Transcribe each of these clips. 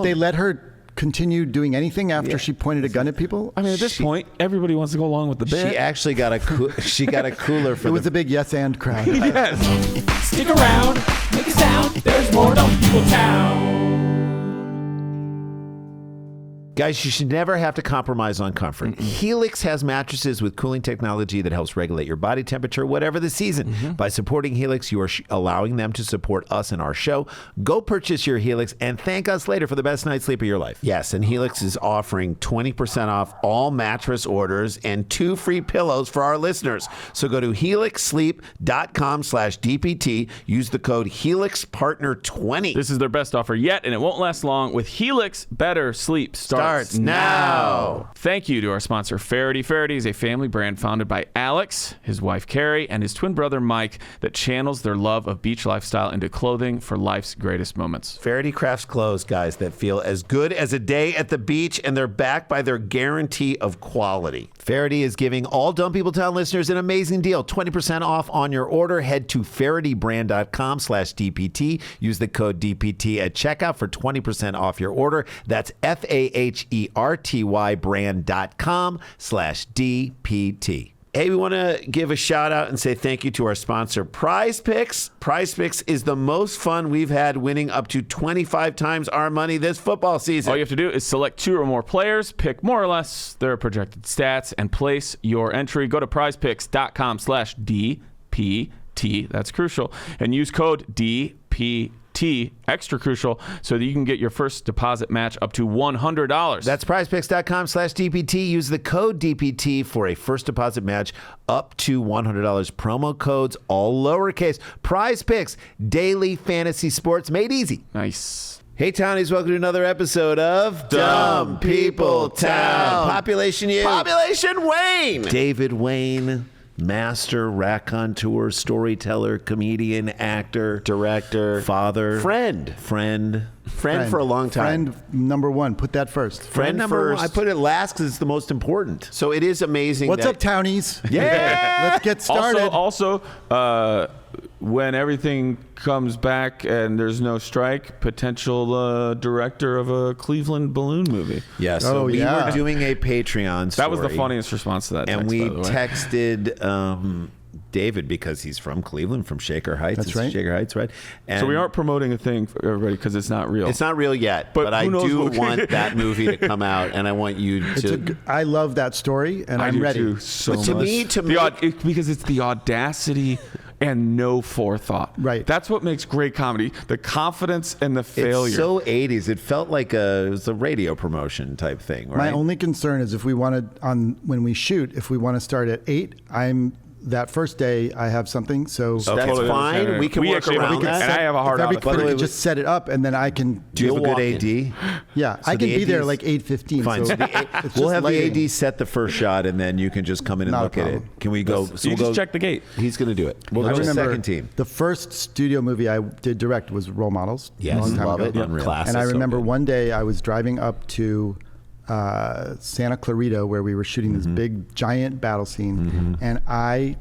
They let her continue doing anything after she pointed a gun at people? I mean, at this point, everybody wants to go along with the bit. She actually got a cooler for it was a big yes and crowd. Yes. Stick around, make a sound. There's more Dumb People Town. Guys, you should never have to compromise on comfort. Helix has mattresses with cooling technology that helps regulate your body temperature, whatever the season. By supporting Helix, you are allowing them to support us and our show. Go purchase your Helix and thank us later for the best night's sleep of your life. Yes, and Helix is offering 20% off all mattress orders and 2 free pillows for our listeners. So go to helixsleep.com/DPT. Use the code HelixPartner20. This is their best offer yet, and it won't last long. With Helix, better sleep starts now. Thank you to our sponsor, Faraday. Faraday is a family brand founded by Alex, his wife Carrie, and his twin brother Mike that channels their love of beach lifestyle into clothing for life's greatest moments. Faraday crafts clothes, guys, that feel as good as a day at the beach, and they're backed by their guarantee of quality. Faraday is giving all Dumb People Town listeners an amazing deal. 20% off on your order. Head to FaradayBrand.com/DPT. Use the code DPT at checkout for 20% off your order. That's FAHERTY brand.com/DPT. Hey, we want to give a shout out and say thank you to our sponsor, Prize Picks. Prize Picks is the most fun we've had, winning up to 25 times our money this football season. All you have to do is select 2 or more players, pick more or less their projected stats, and place your entry. Go to prizepicks.com/DPT. That's crucial. And use code DPT. Extra crucial, so that you can get your first deposit match up to $100. That's prizepicks.com/DPT. Use the code DPT for a first deposit match up to $100. Promo codes all lowercase. Prize Picks, daily fantasy sports made easy. Nice. Hey, Townies, welcome to another episode of Dumb People Town. Population you. Population Wain. David Wain. Master, raconteur, storyteller, comedian, actor, director, father, friend for a long time. Friend number 1. Put that first. Friend number first. 1. I put it last because it's the most important. So it is amazing. What's up, Townies? Yeah. Let's get started. Also, when everything comes back and there's no strike, potential director of a Cleveland balloon movie. Yeah, so we were doing a Patreon story. That was the funniest response to that text, and we by the way. texted David because he's from Cleveland, from Shaker Heights. That's right. Shaker Heights, right? And so we aren't promoting a thing for everybody because it's not real. It's not real yet, but I do want that movie to come out, and I want you to... I love that story, and I'm ready. Too, so But to much. me, because it's the audacity and no forethought. Right. That's what makes great comedy. The confidence and the failure. It's so 80s. It felt like it was a radio promotion type thing, right? My only concern is if we want to, when we shoot, if we want to start at 8, that first day I have something, so That's totally fine. understand. We can work actually around have a- that. And I have a hard if out. everybody could just set it up, and then I can. Do you have a good AD? Yeah, I can the be there ADs like 8:15. Fine. So So we'll have lighting. the AD set the first shot, and then you can just come in and Not a look at it. problem. Can we go? So you just check the gate. He's going to do it. We'll I go to the remember second team. the first studio movie I did direct was Role Models. Yes, a long time love ago. it. Unreal. And I remember one day I was driving up to Santa Clarita where we were shooting this big giant battle scene, and I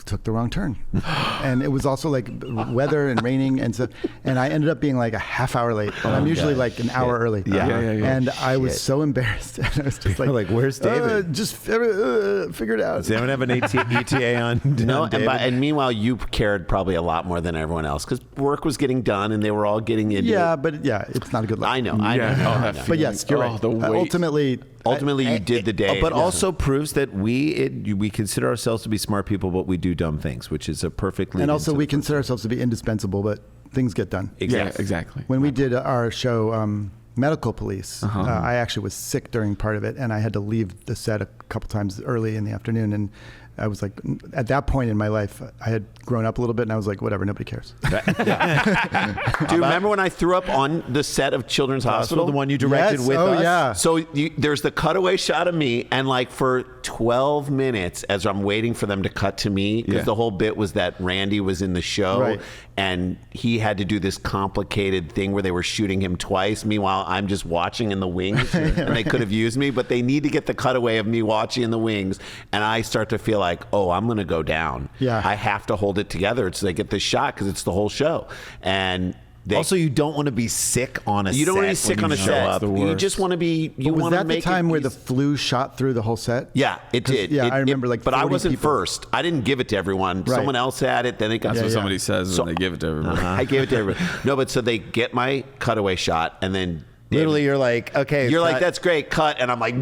took the wrong turn. And it was also like weather and raining, and I ended up being like a half hour late. And I'm usually like an hour early. Yeah. And I was so embarrassed. And I was just like, where's David? Just figure it out. Does anyone have an ETA on? No, David? and meanwhile, you cared probably a lot more than everyone else because work was getting done and they were all getting into Yeah, but it's not a good look. I know. But yes, you're right. The weight. Ultimately, you did the day. But also proves that we consider ourselves to be smart people, but we do dumb things, which is a perfect lead. And also we consider ourselves to be indispensable, but things get done. Yeah, exactly. When we did our show, Medical Police, I actually was sick during part of it, and I had to leave the set a couple times early in the afternoon. And I was like, at that point in my life, I had grown up a little bit, and I was like, whatever, nobody cares. Do you remember when I threw up on the set of Children's Hospital? the one you directed with Oh, us? yeah. So there's the cutaway shot of me, and like for 12 minutes, as I'm waiting for them to cut to me, because the whole bit was that Randy was in the show, Right. and he had to do this complicated thing where they were shooting him twice. Meanwhile, I'm just watching in the wings, and they could have used me, but they need to get the cutaway of me watching in the wings, and I start to feel like, oh, I'm going to go down. Yeah. I have to hold it together so they get this shot because it's the whole show. And Also, you don't want to be sick on a set. You don't want to be sick on a set. You just want to be. You Was want to that make the time it, where the flu shot through the whole set? Yeah, it did. Yeah, I remember like. But I 40 wasn't people. first. I didn't give it to everyone. Right. Someone else had it. Then it got. That's what somebody says when they give it to everybody. I gave it to everyone. No, but so they get my cutaway shot, and then Literally, you're like, okay. you're like, that's great, cut, and I'm like,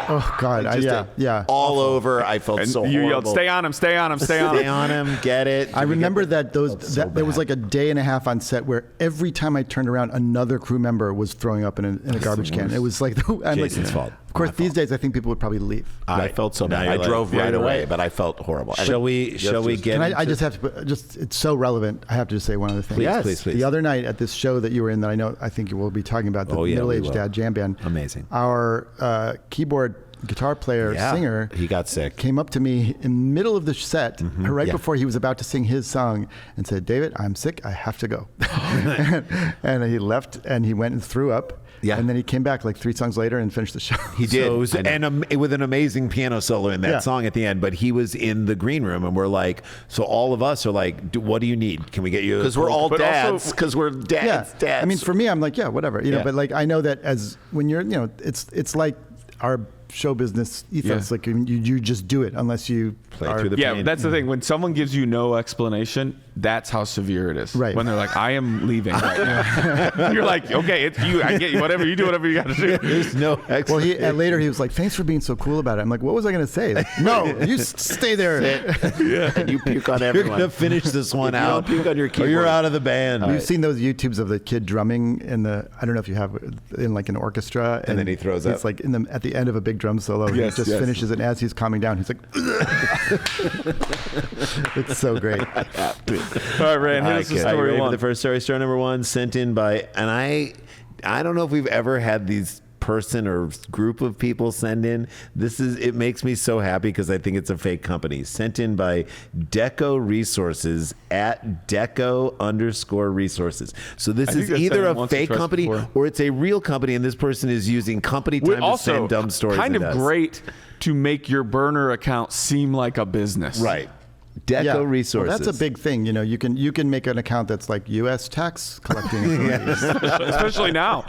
Oh God, yeah. all over. I felt And so you horrible. yelled, "Stay on him! Stay on him! Stay on Stay him!" on him, get it. I remember that there was like a day and a half on set where every time I turned around, another crew member was throwing up in a garbage can. It was like Jason's fault. Of course, these days I think people would probably leave. I felt so bad. you're I like, drove yeah, right you're away, right. but I felt horrible. Shall we get Can I into- just have to it's so relevant. I have to just say one other thing. Please. The other night at this show that you were in that I think you will be talking about, the Oh, yeah, we Middle-Aged will. Dad Jam Band. Amazing. Our keyboard guitar player, singer, He got sick. came up to me in the middle of the set, right before he was about to sing his song, and said, "David, I'm sick. I have to go." and he left, and he went and threw up. Yeah. And then he came back like 3 songs later and finished the show. He did, So it was- and with an amazing piano solo in that Yeah. song at the end. But he was in the green room, and we're like, so all of us are like, what do you need? Can we get you? Because we're all But also- dads. Because we're dads. Yeah. Dads. I mean, for me, I'm like, yeah, whatever. You know, Yeah. but like I know that as when you're, it's like our show business ethos. Yeah. Like you just do it unless you Play through the Yeah, pain. that's the thing. When someone gives you no explanation, that's how severe it is. Right. When they're like, "I am leaving right now," you're like, "Okay, it's you. I get you. Whatever you do, whatever you got to do." There's no Well, later he was like, "Thanks for being so cool about it." I'm like, "What was I going to say?" Like, no, you stay there. And you puke on You're everyone. gonna finish this one If you out, don't puke on your or you're keyboard. out of the band. We've seen those YouTubes of the kid drumming in the. I don't know if you have in like an orchestra, And then he throws up. It's like at the end of a big drum solo. Yes, he just yes. finishes it, and as he's calming down, he's like, "It's so great." All right, Rand, hit us with Are you story ready for one. the first story? Story number 1, sent in by, and I don't know if we've ever had these person or group of people send in. It makes me so happy because I think it's a fake company. Sent in by Deco Resources at Deco_resources. So this I think is I've either said it a once or fake twice company before. or it's a real company, and this person is using company time to Also, send dumb stories. kind at of us. great to make your burner account seem like a business. Right. Deco Resources. Well, that's a big thing. You know, you can make an account that's like U.S. tax collecting. Especially now.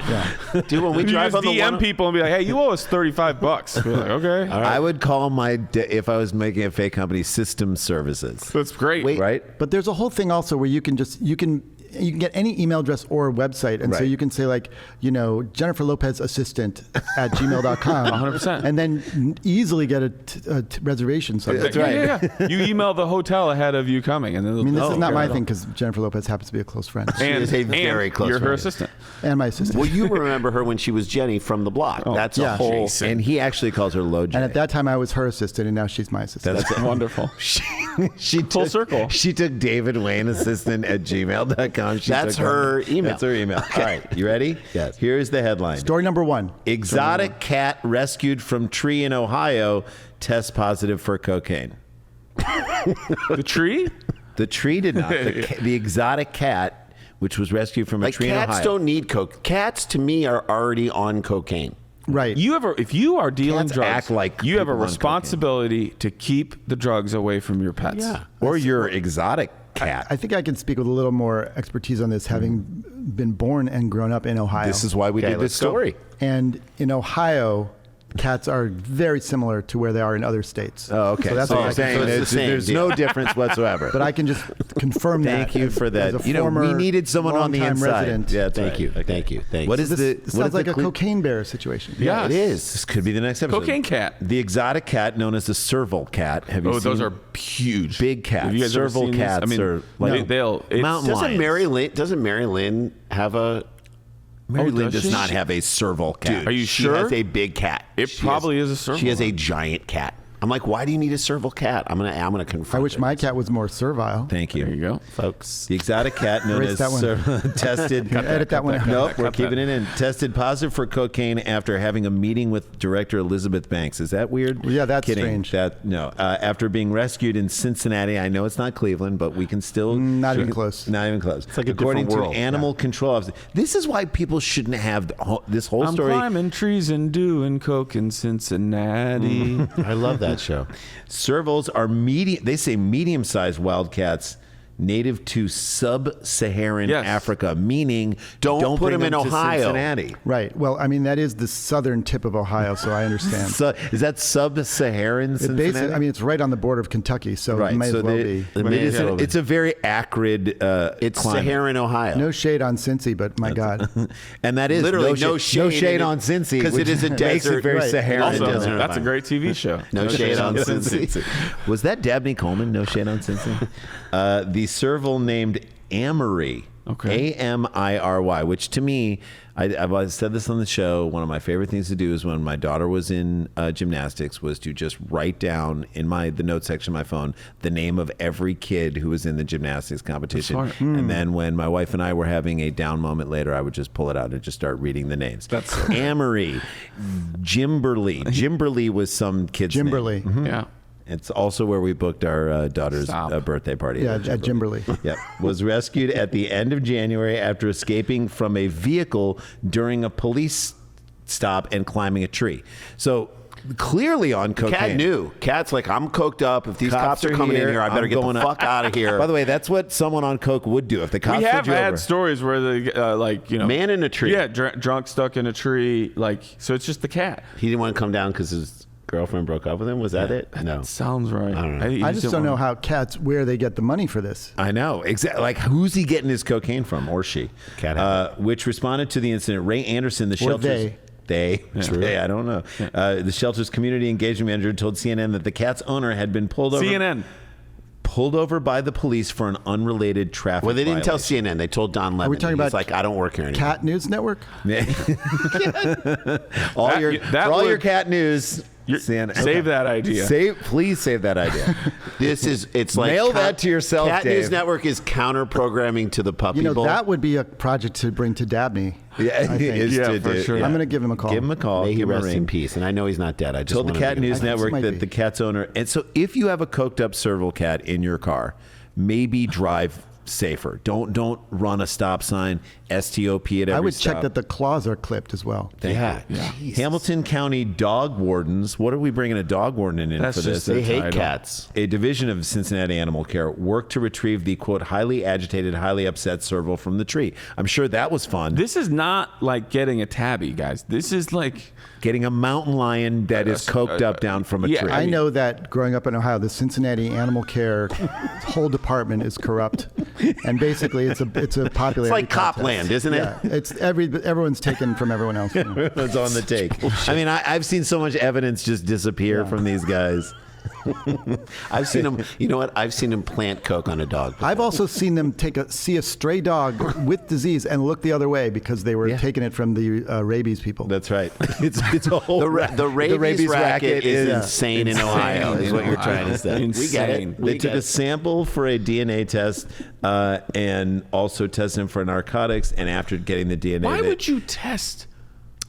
Dude, when we You drive just on the DM one, people and be like, "Hey, you owe us $35." We're like, okay. I would call if I was making a fake company, System Services. That's great. Right? But there's a whole thing also where you can get any email address or website, and so Right. you can say like, Jennifer Lopez assistant at gmail.com 100%. and then easily get a reservation. So That's right. Yeah. You email the hotel ahead of you coming, and then I mean, this is not my thing because Jennifer Lopez happens to be a close friend And, is a very and close you're her friend. assistant. and my assistant. well, you remember her when she was Jenny from the block. That's a yeah. whole. Jason. And he actually calls her Low J. And at that time, I was her assistant, and now she's my assistant. That's wonderful. she Full circle. She took David Wain assistant at gmail.com. That's her email. That's her email. All right. You ready? Yes. Here's the headline. Story number 1. Exotic cat rescued from tree in Ohio tests positive for cocaine. The tree? The tree did not. The exotic cat, which was rescued from a Like tree in cats Ohio. don't need coke. Cats to me are already on cocaine. Right. If you are dealing Cats drugs, act like you have a people on responsibility to keep the drugs away from your pets. Yeah. Or your exotic cat. I think I can speak with a little more expertise on this, having been born and grown up in Ohio. This is why we Okay, did this let's go. story. And in Ohio, cats are very similar to where they are in other states. Oh, okay. So that's So what you're I can saying so it's there's, the same there's deal. no difference whatsoever. But I can just confirm that. Thank you for that. As a We former needed someone on the longtime inside. resident. Yeah, that's Thank right. you. Okay. Thank you. Thank What you. is This, the? this what sounds is like the a cle- cocaine bear situation. Yeah. It is. This could be the next episode. Cocaine cat. The exotic cat known as the serval cat. Have you Oh, seen? those are huge. Big cats. Have you guys ever Serval seen this? cats I mean, are like- Mountain Doesn't lions. Mary Lynn have a? Mary Lynn does does she? not have a serval cat. Are you She sure? has a big cat. It She probably is a serval. She has a giant cat. I'm like, why do you need a serval cat? I'm gonna confirm. I wish my cat was more servile. Thank you. There you go. folks. The exotic cat known Erase as that one. tested. Edit that one out. Nope, we're keeping it in. Tested positive for cocaine after having a meeting with director Elizabeth Banks. Is that weird? Well, yeah, that's Kidding. strange. After being rescued in Cincinnati, I know it's not Cleveland, but we can still Not even close. Not even close. It's like a according different to world. animal control officer. This is why people shouldn't have this whole I'm story. climbing trees and doing coke in Cincinnati. I love that show. Servals are medium. They say medium-sized wildcats native to sub-Saharan Africa, meaning don't put bring him in them to Ohio. Cincinnati. Right. Well, I mean, that is the southern tip of Ohio, so I understand. So, is that sub-Saharan Cincinnati? I mean, it's right on the border of Kentucky, so Right. it may as well be. It's a very acrid It's climate. Saharan Ohio. No shade on Cincy, but my God. And that is Literally no shade in on Cincy, because which it is a makes it desert. very right. Saharan. Also, desert that's a great TV show. No shade on Cincy. Was that Dabney Coleman? No shade on Cincy. The serval named Amory. Okay. Amiry, which to me, I've said this on the show. One of my favorite things to do is when my daughter was in gymnastics was to just write down in the notes section of my phone the name of every kid who was in the gymnastics competition. Smart. And then when my wife and I were having a down moment later, I would just pull it out and just start reading the names. That's so Amory, Jimberly. Jimberly was some kid's name. Jimberly. Yeah. It's also where we booked our daughter's Stop. birthday party. Yeah, at Jimberly. Yep. Was rescued at the end of January after escaping from a vehicle during a police stop and climbing a tree. So clearly on cocaine. Cat knew. Cat's like, I'm coked up. If these cops are coming in here, I better get the fuck out of here. By the way, that's what someone on coke would do if the cops We have pulled you had over. stories where the Man in a tree. Yeah, drunk stuck in a tree. So it's just the cat. He didn't want to come down because his girlfriend broke up with him. Was that it? No. Sounds right. I don't know. I just don't know how cats, where they get the money for this. I know. Exactly. Like, who's he getting his cocaine from, or she? Which responded to the incident. Ray Anderson, the shelter's... They, I don't know. The shelter's community engagement manager told CNN that the cat's owner had been pulled over by the police for an unrelated traffic Well, they didn't tell violation. CNN. They told Don Lemon. Are we talking He's about like, I don't work here anymore. Cat News Network? all your cat news. Save that idea. Please save that idea. It's like Mail that to yourself, Cat Dave. News Network is counter programming to the puppy bowl. That would be a project to bring to Dabney. Yeah, I think. for sure. I'm going to give him a call. Give him a call. May he give him a rest ring. in peace. And I know he's not dead. I just Told the wanted Cat to- News I think Network this might that be. the cat's owner. And so, if you have a coked up serval cat in your car, maybe drive safer. Don't run a stop sign. STOP at every I would stop. check that the claws are clipped as well. Yeah. Hamilton County dog wardens. What are we bringing a dog warden in That's for just this? They hate title. cats. A division of Cincinnati Animal Care worked to retrieve the, quote, highly agitated, highly upset serval from the tree. I'm sure that was fun. This is not like getting a tabby, guys. This is like Getting a mountain lion that is coked up down from a yeah, tree. I know that growing up in Ohio, the Cincinnati Animal Care whole department is corrupt, and basically it's a popularity. It's like contest. Copland, isn't it? Yeah, it's everyone's taken from everyone else. You know. Everyone's on the take. I mean, I've seen so much evidence just disappear from these guys. I've seen him. You know what? I've seen him plant coke on a dog. I've also seen them see a stray dog with disease and look the other way because they were taking it from the rabies people. That's right. It's a whole The rabies racket is insane in Ohio, is what you're trying to say. Insane. We get it. They took a sample for a DNA test and also tested him for narcotics. And after getting the DNA, why would you test?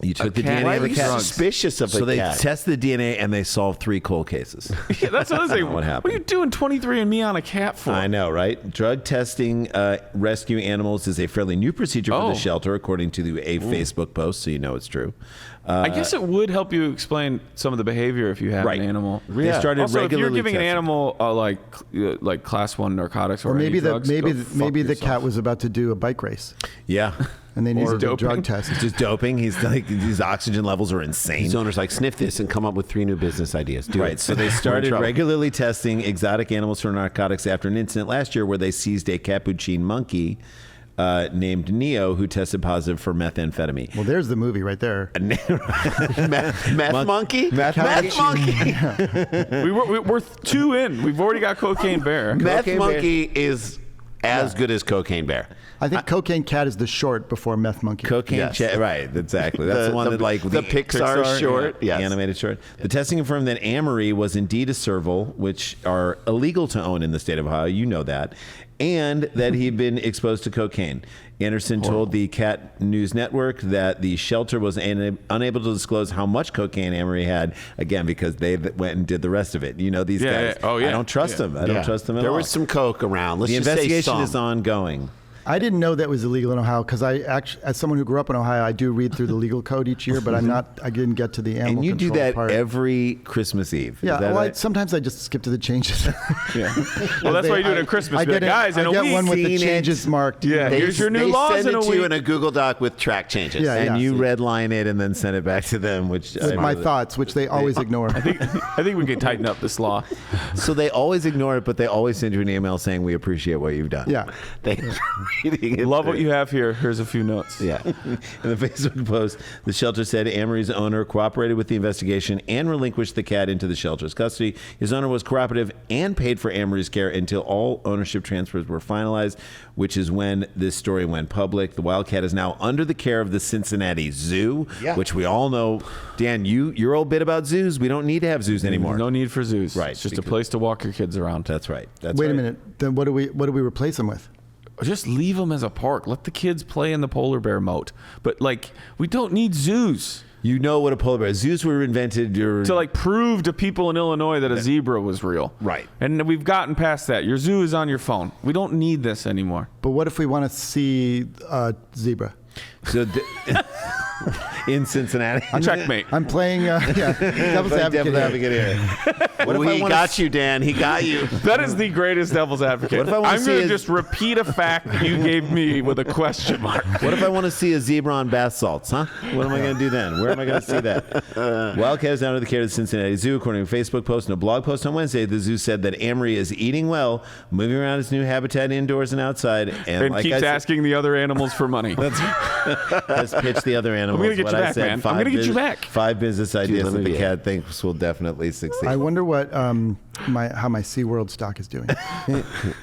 you took the cat? DNA Why of are the you cat? suspicious of So a they cat? tested the DNA and they solved 3 cold cases. Yeah, that's what I was saying. What happened? What are you doing 23andMe on a cat for? I know, right? Drug testing rescue animals is a fairly new procedure for Oh. the shelter, according to a Facebook post, so you know it's true. I guess it would help you explain some of the behavior if you have Right. an animal. They started also, if you're regularly giving an testing. animal like class 1 narcotics or, Or maybe any drugs, maybe go the fuck cat was about to do a bike race Yeah. and they needed a doping. drug test. Just doping. He's like, these oxygen levels are insane. His owner's like, sniff this and come up with 3 new business ideas. Do Right, it. so they We're in started trouble. regularly testing exotic animals for narcotics after an incident last year where they seized a capuchin monkey named Neo who tested positive for methamphetamine. Well, there's the movie right there. Meth monkey? Meth monkey? We're 2 in. We've already got Cocaine Bear. Meth Cocaine monkey is as good as Cocaine Bear. I think Cocaine Cat is the short before Meth Monkey. Cocaine, Yes. right? Exactly. That's the one that like the Pixar short, yeah, yes. animated short. The testing confirmed that Amory was indeed a serval, which are illegal to own in the state of Ohio. You know that, and that he'd been exposed to cocaine. Anderson told the Cat News Network that the shelter was unable to disclose how much cocaine Amory had, again, because they went and did the rest of it. You know these Yeah, guys. yeah. Oh, yeah. I don't trust them. I don't trust them at There all. was some coke around. Let's The just say investigation some. is ongoing. I didn't know that was illegal in Ohio because I actually, as someone who grew up in Ohio, I do read through the legal code each year, but I didn't get to the animal And you do control that part. every Christmas Eve. Yeah, Is that well, right? sometimes I just skip to the changes. Yeah. Well, that's why you do it at Christmas. I Be like, get guys, in a week. one with the seen it. changes marked. Yeah. Here's your new laws They in send a it to you week. in a Google Doc with track changes. Yeah, And you see. redline it and then send it back to them, which With my thoughts, which they always ignore. I think we can tighten up this law. So they always ignore it, but they always send you an email saying we appreciate what you've done. Yeah. Thanks for reading it. Love what you have here. Here's a few notes. Yeah. In the Facebook post, the shelter said Amory's owner cooperated with the investigation and relinquished the cat into the shelter's custody. His owner was cooperative and paid for Amory's care until all ownership transfers were finalized, which is when this story went public. The wild cat is now under the care of the Cincinnati Zoo, which we all know. Dan, your old bit about zoos, we don't need to have zoos anymore. No need for zoos. Right, It's just a because- place to walk your kids around. That's right. That's Wait right. a minute. Then what do we replace them with? Just leave them as a park. Let the kids play in the polar bear moat. But like, we don't need zoos You know what a polar bear is. Zoos were invented to like prove to people in Illinois that a zebra was real. Right. And we've gotten past that. Your zoo is on your phone. We don't need this anymore. But what if we want to see zebra? So in Cincinnati. Checkmate. I'm playing. Devil's advocate here. What if He I wanna got you, Dan. He got you. That is the greatest devil's advocate. What if I wanna I'm see going to a- just repeat a fact that you gave me with a question mark. What if I want to see a zebra on bath salts, huh? What am I going to do then? Where am I going to see that? Wildcat is now under the care of the Cincinnati Zoo. According to a Facebook post and a blog post on Wednesday, the zoo said that Amory is eating well, moving around his new habitat indoors and outside, And like keeps I said, asking the other animals for money. has pitched the other animals. gonna get what you I back, said, man. I'm gonna get you back. 5 business ideas let that me the be- cat thinks will definitely succeed. I wonder what how my SeaWorld stock is doing.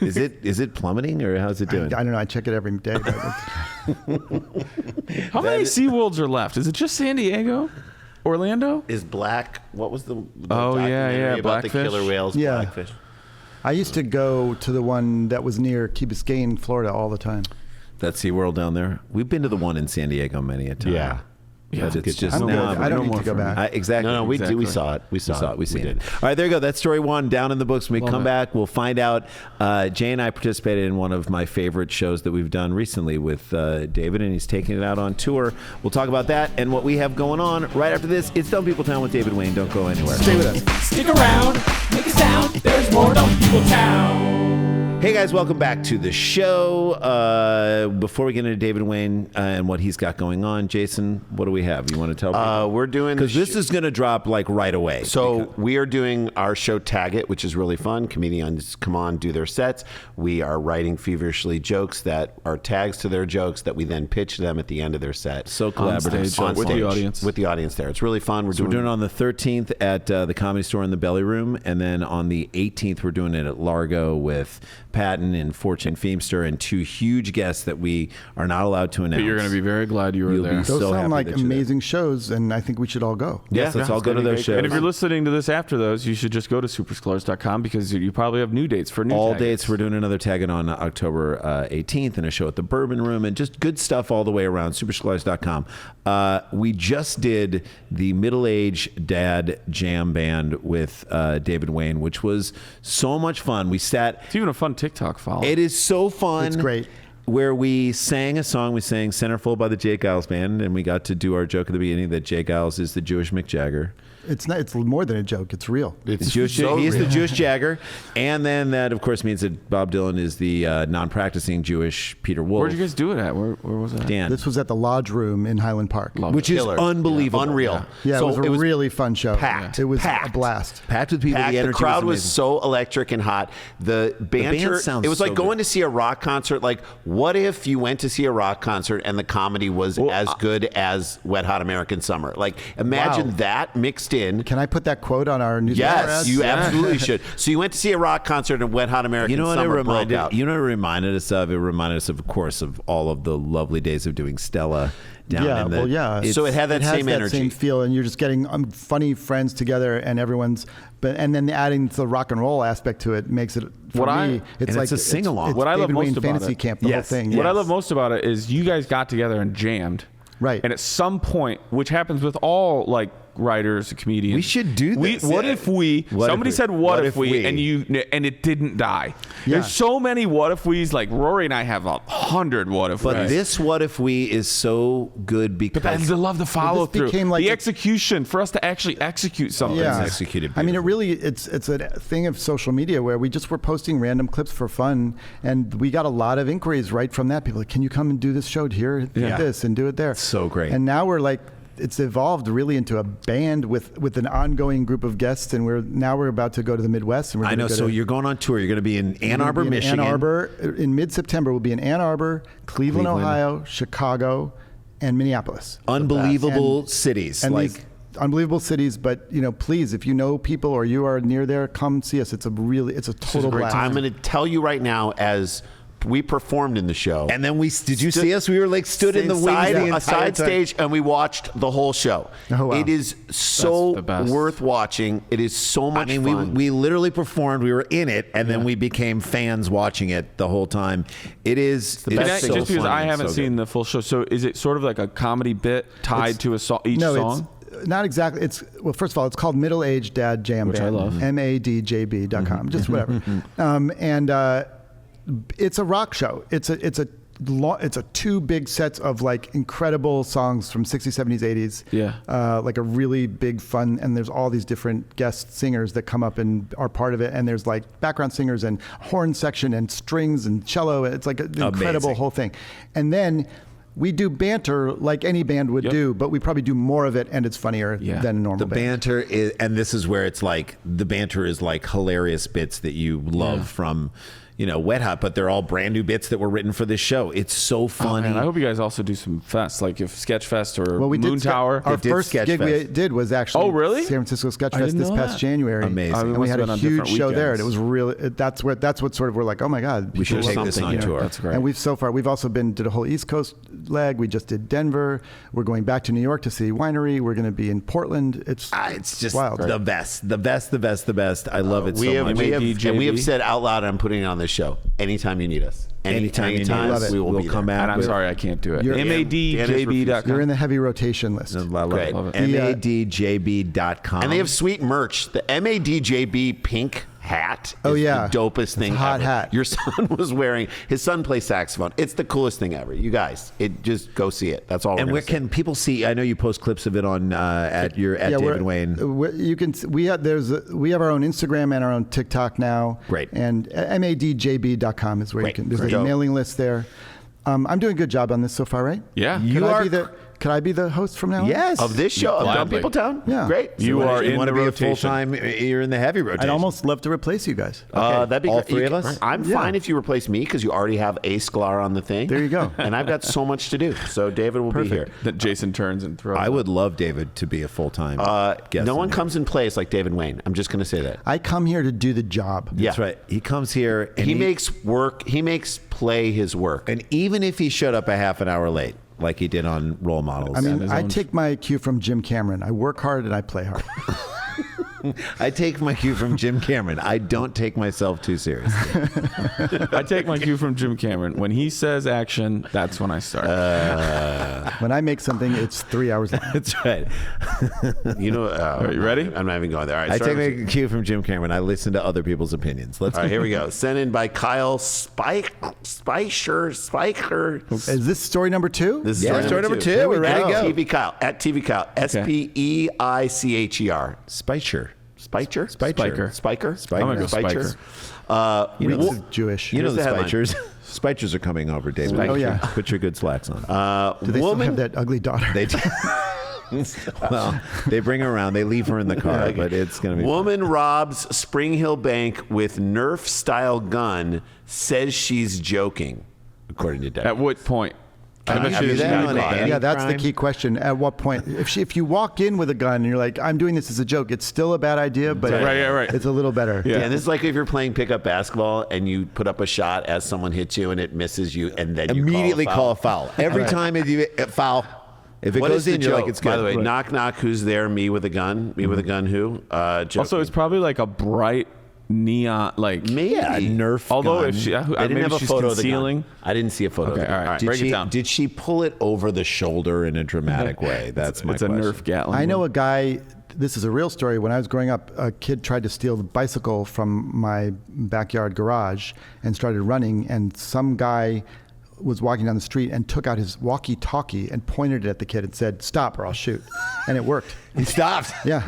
Is it plummeting or how's it I doing? don't know. I check it every day. But How many SeaWorlds are left? Is it just San Diego? Orlando? Is black? What was the Oh, yeah, documentary yeah, about the Blackfish. killer whales? Yeah. Blackfish. I used to go to the one that was near Key Biscayne, Florida, all the time. That SeaWorld down there. We've been to the one in San Diego many a time. Yeah. But it's just I'm now. good. I don't no need more to go for me. back. Exactly. No, we Exactly. saw it. We saw it. We've seen did. it. All right, there you go. That's story one down in the books. When we come it. back, we'll find out. Jay and I participated in one of my favorite shows that we've done recently with David, and he's taking it out on tour. We'll talk about that and what we have going on right after this. It's Dumb People Town with David Wain. Don't go anywhere. Stay with us. Stick around, make a sound. There's more Dumb People Town. Hey guys, welcome back to the show. Before we get into David Wain and what he's got going on, Jason, what do we have? You want to tell people? We're doing Because this is going to drop like right away. So we are doing our show Tag It, which is really fun. Comedians come on, do their sets. We are writing feverishly jokes that are tags to their jokes that we then pitch them at the end of their set. So collaborative. stage, On with the stage, audience. With the audience there. It's really fun. We're doing it on the 13th at the Comedy Store in the Belly Room, and then on the 18th we're doing it at Largo with Patton and Fortune Feemster and 2 huge guests that we are not allowed to announce. But you're going to be very glad you were You'll there. be Those so happy sound like that you're there. amazing shows, and I think we should all go. Yes, let's all it's go to gonna be those great. shows. And if you're listening to this after those, you should just go to supersklars.com because you probably have new dates for new all tag dates. dates. We're doing another Tag-It on October 18th and a show at the Bourbon Room and just good stuff all the way around. Supersklars.com. We just did the middle-aged dad jam band with David Wain, which was so much fun. We sat. It's even a fun TikTok follow. It is so fun. It's great. Where we sang a song. We sang Centerfold by the Jake Giles Band, and we got to do our joke at the beginning that Jake Giles is the Jewish Mick Jagger. It's not. It's more than a joke. It's real. It's Jewish, so he is the real. Jewish Jagger, and then that, of course, means that Bob Dylan is the non-practicing Jewish Peter Wolf. Where'd you guys do it at? Where was it at? Dan, This was at the Lodge Room in Highland Park. which is Killer. unbelievable, Unreal. Yeah, So it was a really fun show. packed. It was Packed. a blast. packed with people. Packed. The The energy crowd was amazing. so electric and hot. The banter, sounds it was like so going good. to see a rock concert. Like, what if you went to see a rock concert and the comedy was as good as Wet Hot American Summer? Like, imagine Wow. that mixed in. Can I put that quote on our newsletter? Yes, ads? you absolutely should. So you went to see a rock concert and Wet Hot American You know what it Summer broke reminded? out. You know what it reminded us of? It reminded us, of course, of all of the lovely days of doing Stella. Down Yeah, in the, well, yeah. it's- So it had that It has same that energy. same feel, and you're just getting funny friends together, and everyone's. And then adding the rock and roll aspect to it makes it. For What me, I- it's and like it's a sing-along. It's What I love David most Wain about Fantasy it- Camp, the Yes. whole thing. What I Yes. love most about it is you guys got together and jammed. Right. And at some point, which happens with all like writers, comedians. We should do this. What if we? Somebody said, "What if we?" And it didn't die. Yeah. There's so many "What if we's." Like Rory and I have 100 "What if." But we's. this "What if we" is so good because I love the follow through, became like the execution for us to actually execute something. Yeah. executed. I mean, it's a thing of social media where we just were posting random clips for fun, and we got a lot of inquiries right from that. People like, can you come and do this show here, do this, and do it there? So great. And now we're like, it's evolved really into a band with an ongoing group of guests, and we're about to go to the Midwest. And we're I know. So you're going on tour. You're going to be in Ann Arbor, Michigan. Ann Arbor in mid-September. We'll be in Ann Arbor, Cleveland, Ohio, Chicago, and Minneapolis. Unbelievable And- cities. and like these unbelievable cities. But please, if you know people or you are near there, come see us. It's a total blast. I'm going to tell you right now, as we performed in the show. and then did you see us? We were like stood in the wings inside the a entire side time. stage, and we watched the whole show. Oh, wow. It is so the best. worth watching. It is so much I mean, fun. we literally performed. We were in it, and then we became fans watching it the whole time. It is Can I- it's so just because funny I and haven't so seen good. the full show, so is it sort of like a comedy bit tied to each No, song? it's not exactly. Well, first of all, it's called Middle Aged Dad Jam Which I Band. love. MADJB.com. Just whatever. It's a rock show. It's a two big sets of like incredible songs from 60s, 70s, 80s. Yeah. Like a really big fun, and there's all these different guest singers that come up and are part of it. And there's like background singers and horn section and strings and cello. It's like an incredible whole thing. And then we do banter like any band would do, but we probably do more of it, and it's funnier than a normal The band. banter is, and this is where it's like the banter is like hilarious bits that you love from, Wet Hot, but they're all brand new bits that were written for this show. It's so funny. And I hope you guys also do some fests, like if Sketch Fest or Well, we Moon did Tower. Our did first Sketch gig we Fest. did was actually Oh, really? San Francisco Sketch I Fest didn't this know past that. January. Amazing. I mean, And we must had have a been on huge different show there, and weekends. it was really that's what sort of we're like, oh my god, we should people take this love on something, tour. That's great. And we've also did a whole East Coast leg. We just did Denver. We're going back to New York to see Winery. We're going to be in Portland. It's It's just wild. the best. The best. I love it we so have, much. we have, JB. and we have said out loud, I'm putting it on this show. Anytime you need us. Anytime you need Love us, it. we will We'll be come there. back. And I'm sorry, I can't do it. You're- MADJB.com. You're in the heavy rotation list. Love Great. it. Love it. MADJB.com. And they have sweet merch. The MADJB pink hat is Oh, yeah. the dopest thing It's a hot ever. hat. Your son was wearing, his son plays saxophone. It's the coolest thing ever. You guys, just go see it. That's all we're And gonna where say. can people see? I know you post clips of it on at David Wain. You can. We have our own Instagram and our own TikTok now. Great. And madjb.com is where Great. you can. There's Great. a mailing list there. I'm doing a good job on this so far, right? Yeah. Could I be the host from now on? Yes. Of this show, of Dumb Gladly. People Town? Yeah. Great. You are You in want to the be rotation. a full time? You're in the heavy rotation. I'd almost love to replace you guys. That'd be All great. three of us? I'm Yeah. fine if you replace me because you already have a Sklar on the thing. There you go. And I've got so much to do. So David will be here. That Jason turns and throws. I would love David to be a full time guest. No one on here. comes and plays like David Wain. I'm just going to say that. I come here to do the job. Yeah. That's right. He comes here and He makes play his work. and even if he showed up a half an hour late, like he did on Role Models. I mean, I take my cue from Jim Cameron. I work hard and I play hard. I take my cue from Jim Cameron. I don't take myself too seriously. I take my cue from Jim Cameron. When he says action, that's when I start. When I make something, it's 3 hours long. That's right. You know, Are you ready? I'm not even going there. All right, I start take with- my cue from Jim Cameron. I listen to other people's opinions. Let's All right, here we go. Sent in by Kyle Spiker. Is this story number 2? This is Yeah, story number two. We're ready to go. TV Kyle. At TV Kyle. SPEICHER. Spicer. Spiker? Spiker. Spiker? I'm gonna go Spiker. You know, This is Jewish. you know Here's the the headline. Spikers. Spikers are coming over, David. Oh, yeah. Put your good slacks on. Do they still have that ugly daughter? They well, they bring her around. They leave her in the car, but it's going to be Woman robs Spring Hill Bank with Nerf style gun, says she's joking, according to Debbie. At what point? I bet you she do didn't that do on that. any Yeah, that's the crime? key question. At what point? If you walk in with a gun and you're like, I'm doing this as a joke, it's still a bad idea, but Right. it's a little better. Yeah. And this is like if you're playing pickup basketball and you put up a shot as someone hits you and it misses you, and then you immediately call a foul. Every time you foul. If it What goes is the in, you're joke? like, it's good. By the way, knock knock. Who's there? Me with a gun. Me with a gun. Who? Joking. Also, it's probably like a bright neon, like Maybe. Yeah, Nerf Although gun. if she, They didn't maybe have a she's photo concealing. of the gun. I didn't see a photo. Okay, of the gun. all right. Did Break she, it down. Did she pull it over the shoulder in a dramatic way? That's my It's a question. Nerf Gatling. I know a guy, this is a real story. When I was growing up, a kid tried to steal the bicycle from my backyard garage and started running, and some guy was walking down the street and took out his walkie-talkie and pointed it at the kid and said, "Stop or I'll shoot." And it worked. He stopped. Yeah.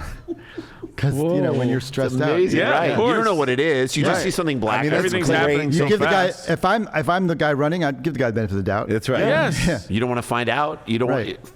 Because, when you're stressed out. Amazing, Yeah, right? of You course. don't know what it is. You just Right. see something black. I mean, that's Everything's great. happening You so give fast. the guy, if I'm the guy running, I'd give the guy the benefit of the doubt. That's right. Yes. You don't want to find out. You don't Right. want.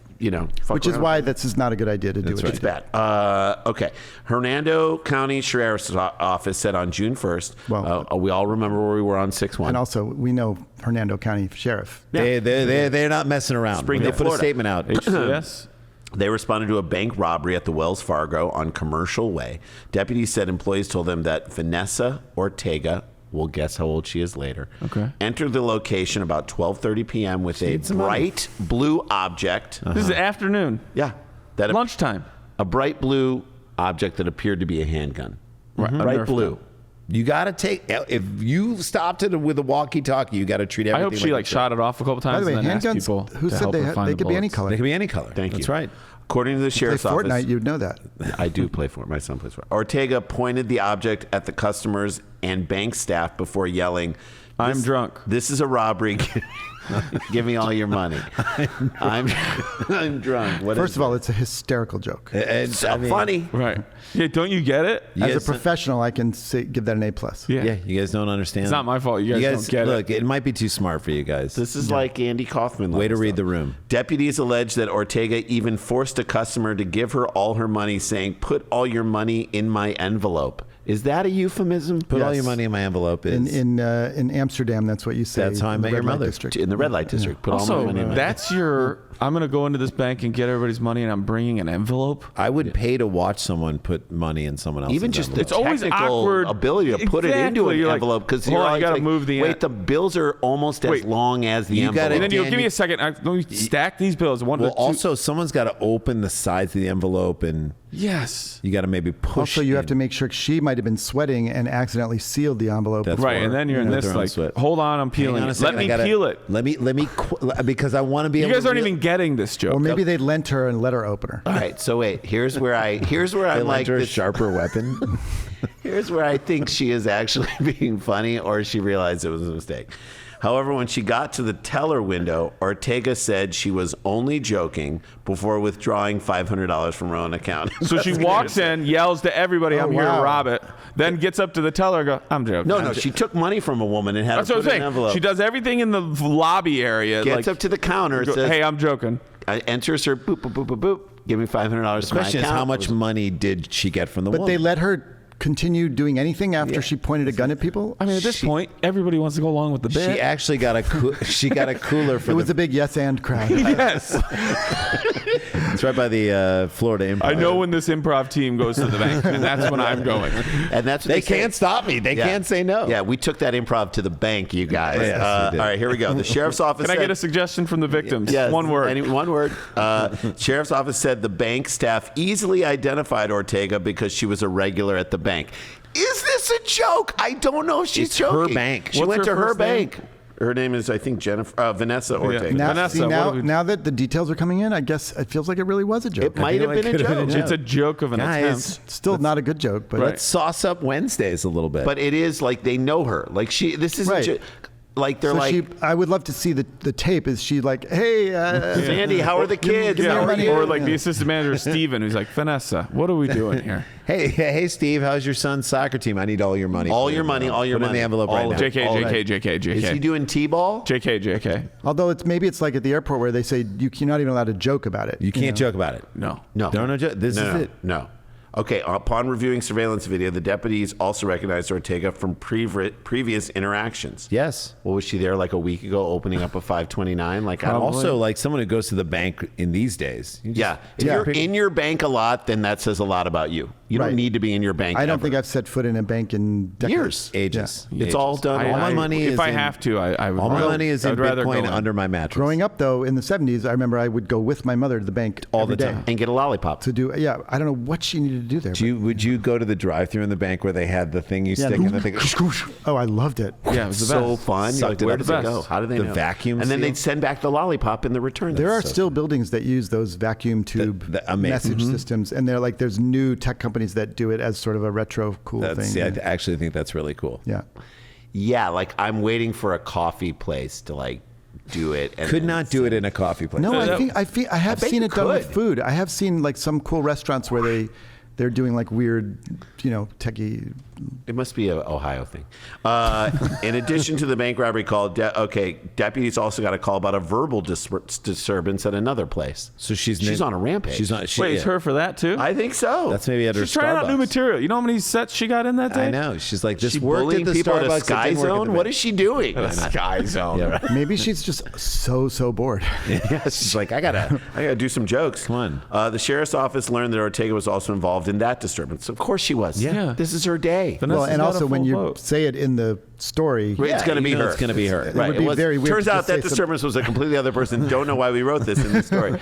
Fuck Which is around. why this is not a good idea to do That's what right. you It's did. bad. Okay. Hernando County Sheriff's Office said on June 1st, Well- we all remember where we were on 6/1. And also, we know Hernando County Sheriff. They're not messing around. Springdale, They put a Florida. statement out. HCS. They responded to a bank robbery at the Wells Fargo on Commercial Way. Deputies said employees told them that Vanessa Ortega, we'll guess how old she is later, Okay. entered the location about 12:30 p.m. with a bright blue object. This is afternoon. Yeah. That Lunchtime. A bright blue object that appeared to be a handgun. Right. A Bright Nerf blue. gun. You got to take, if you stopped it with a walkie-talkie, you got to treat I everything hope she like shot it off a couple By times the way, and then asked handguns, people who to said help they, her find they the could be any bullets. color? They can be any color. Thank you. That's right. According to the Play sheriff's office, Fortnite, you'd know that. I do play for it. My son plays for it. Ortega pointed the object at the customers and bank staff before yelling, I'm drunk. This is a robbery. Give me all your money. I'm drunk. What First is of all, it's a hysterical joke. it? So funny. Right. Yeah, don't you get it? As Yes. a professional, I can give that an A+. Yeah. You guys don't understand. It's not my fault. You guys don't get it. look, it might be too smart for you guys. This is like Andy Kaufman. Way to level read stuff. the room. Deputies allege that Ortega even forced a customer to give her all her money, saying, "Put all your money in my envelope." Is that a euphemism? Put all Yes. your money in my envelope. In Amsterdam, that's what you say. That's how I in the met red your light mother. district. In the red light district. Put all my Also, money in my that's your. I'm going to go into this bank and get everybody's money, and I'm bringing an envelope. I would pay to watch someone put money in someone else's Even just the envelope. It's always technical awkward. ability to put it into Exactly. an You're like, envelope because hold you're on, always you gotta like, move the wait, the bills are almost as Wait. long as the You envelope. gotta- And then you Dan, give me you- a second. Let me stack these bills. One, Well, two. also, someone's got to open the sides of the envelope, and yes. you got to maybe push. Also, you have in. to make sure she might have been sweating and accidentally sealed the envelope. That's Right, and then you're in With this their own like, sweat. hold on, I'm Hang peeling on a it. second, Let me I gotta- peel it. Let me because I want to be You able guys to aren't re- even getting this joke. Or maybe they lent her and let her open her. All right, so wait. Here's where They I'm like, lent her a this, sharper weapon. here's where I think she is actually being funny, or she realized it was a mistake. However, when she got to the teller window, Ortega said she was only joking before withdrawing $500 from her own account. So she walks in, yells to everybody, I'm here to wow. rob it. Then gets up to the teller and go, I'm joking. No, she took money from a woman and had That's her what put I'm in an saying. envelope. She does everything in the lobby area. Gets like, up to the counter, go, says, hey, I'm joking. enters her, boop, boop, boop, boop, boop. Give me $500 The to my account. question is, how much money did she get from the But woman? they let her continue doing anything after she pointed a gun at people? I mean, at this point, everybody wants to go along with the bit. She actually got a she got a cooler for It was the, a big yes and crowd. yes. it's right by the Florida Improv. I know when this improv team goes to the bank, and that's when I'm going. And that's what They say. can't stop me. They Yeah. can't say no. Yeah, we took that improv to the bank, you guys. Yes, we did. All right, here we go. The sheriff's office Can I said, get a suggestion from the victims? Yes, One word. one word. Sheriff's office said the bank staff easily identified Ortega because she was a regular at the bank. Is this a joke? I don't know if she's It's her joking. bank. She What's went her to her first name? bank. Her name is, I think, Vanessa Ortega. Now- Now, Vanessa, see, what now, do we- now that the details are coming in, I guess it feels like it really was a joke. It might have been a could have been a joke. joke. It's a joke of an Guys, attempt. Still not a good joke, but Let's sauce up Wednesdays a little bit. But it is like they know her. Like this isn't Right. like they're so like, I would love to see the tape. Is she like, hey, Sandy, how are the kids? give me How your are money. you? Or like the assistant manager, Steven, who's like, Vanessa, what are we doing here? hey, Steve, how's your son's soccer team? I need all your money. All Put your it money, in- all your put it money. in the envelope All right of now. it. JK, JK, JK, JK. Is he doing T-ball? JK, JK. although maybe it's like at the airport where they say you're not even allowed to joke about it. You can't know? joke about it. No. No. No, this No, is no, it. No. Okay, upon reviewing surveillance video, the deputies also recognized Ortega from previous interactions. Yes. Well, was she there like a week ago opening up a 529? Like, I don't Also, like someone who goes to the bank in these days. You just- Yeah. If Yeah. you're in your bank a lot, then that says a lot about you. You don't Right. need to be in your bank I don't ever. think I've set foot in a bank in decades. Years. Ages. It's Ages. all done. All my money if is I in- have to, I would. All my rather- money is I in would rather Bitcoin go in. under my mattress. Growing up, though, in the 70s, I remember I would go with my mother to the bank All every the day time. And get a lollipop. to do. Yeah, I don't know what she needed to to do there. Would you go to the drive-thru in the bank where they had the thing you stick in the thing? Oh, I loved it. Yeah, it was the So best. fun. You're like, where does it go? How do they The know? vacuum And then seal? they'd send back the lollipop in the return. There are That's so still buildings that use those vacuum tube amazing. message systems, and they're like, there's new tech companies that do it as sort of a retro cool thing. I actually think that's really cool. Yeah. Yeah, like I'm waiting for a coffee place to like do it. And Could then not do it in a coffee place. No, I have bet seen you it done with could. food. I have seen like some cool restaurants where they're doing like weird, techie. It must be an Ohio thing. In addition to the bank robbery call, deputies also got a call about a verbal disturbance at another place. So she's on a rampage. She's on. Wait, it's her for that too? I think so. That's maybe at her She's trying out new Starbucks. material. You know how many sets she got in that day? I know. She's like, this She worked at bullying the people Starbucks. at a it Sky didn't work at Zone? the What bank. is she doing? Sky Zone. Yeah, right. Maybe she's just so bored. Yeah, she's like, I gotta do some jokes. Come on. The sheriff's office learned that Ortega was also involved in that disturbance. Of course she was. Yeah. This is her day. Vanessa's Well, and got a also when full you boat. say it in the story, It's going to be her. It's going to be her. It would be very weird Turns to out say that some- disturbance was a completely other person. Don't know why we wrote this in the story.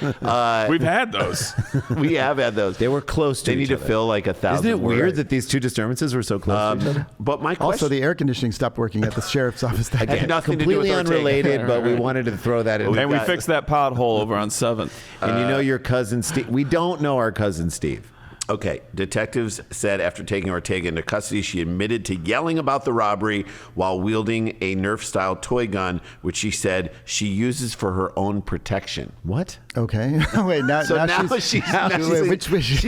We've had those. We have had those. They were close to They need each to other. fill like 1,000 Isn't it weird words. that these two disturbances were so close to each other? But my question also the air conditioning stopped working at the sheriff's office that day. had nothing to do with Completely Ortega. unrelated, but we wanted to throw that in. And we got- fixed that pothole over on 7th. And you know your cousin Steve. We don't know our cousin Steve. Okay, detectives said after taking Ortega into custody, she admitted to yelling about the robbery while wielding a Nerf-style toy gun, which she said she uses for her own protection. What? Okay. Wait, now She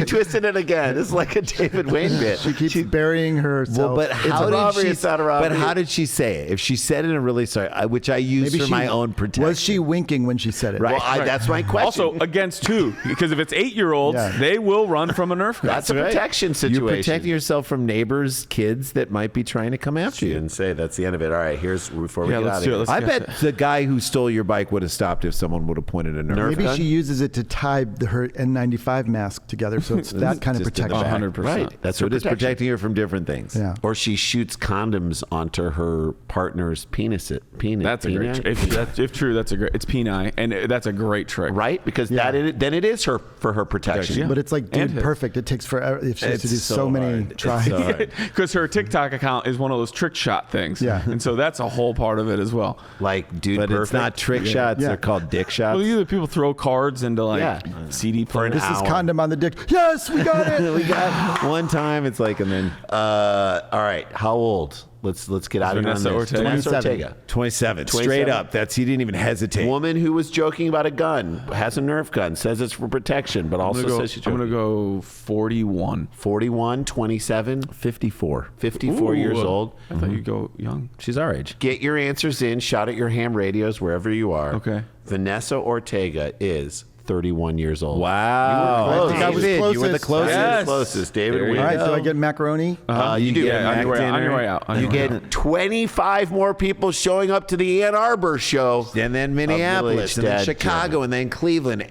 twisted it again. It's like a David Wain bit. she keeps burying herself. Well, but It's how a did robbery, she? it's not a robbery. But how did she say it? If she said it in a really sorry, which I use Maybe for my own protection. Was she winking when she said it? Right. Well, that's my question. Also, against two, because if it's 8-year-olds, Yeah. they will run from a Nerf gun. That's a protection situation. You're protecting yourself from neighbors' kids that might be trying to come after She you. didn't say that's the end of it. All right, here's before we Yeah, get let's out of do it. here. Let's I get bet the guy who stole your bike would have stopped if someone would have pointed a Nerf. Maybe gun? she uses it to tie her N95 mask together, so it's that kind of Just in the protection. back. 100%. Right. That's So her it is protection. protecting her from different things. Yeah. Or she shoots condoms onto her partner's penis. That's a great trick. If true, that's a great. It's penile, and that's a great trick. Right? Because Yeah. then it is her for her protection. Yeah. But it's like, And dude, his. perfect. It takes forever if she has to It's do so so many hard. It's tries. so hard. Because her TikTok account is one of those trick shot things. Yeah. And so that's a whole part of it as well. Like, dude, But perfect. it's not trick shots. Yeah. They're called dick shots. Well, either people throw cards into like Yeah. CD players. This is hour. condom on the dick. Yes, we got it. we got one time. It's like, and then All right. How old? Let's get out of here on Vanessa this. Ortega? Vanessa 27. Ortega. 27. 27. Straight up. He didn't even hesitate. Woman who was joking about a gun, has a Nerf gun, says it's for protection, but also says she's I'm joking. going to go 41. 41, 27, 54. 54 years Ooh. old. I thought you'd go young. She's our age. Get your answers in. Shout at your ham radios wherever you are. Okay. Vanessa Ortega is 31 years old. Wow. You were close. I was David, you were the closest. closest. Yes. Closest. David There you wins. All right, go. do I get macaroni? You do. get on your way out. On dinner. your way out. On You your way out. get 25 more people showing up to the Ann Arbor show. And then Minneapolis, and then Chicago, and then Cleveland.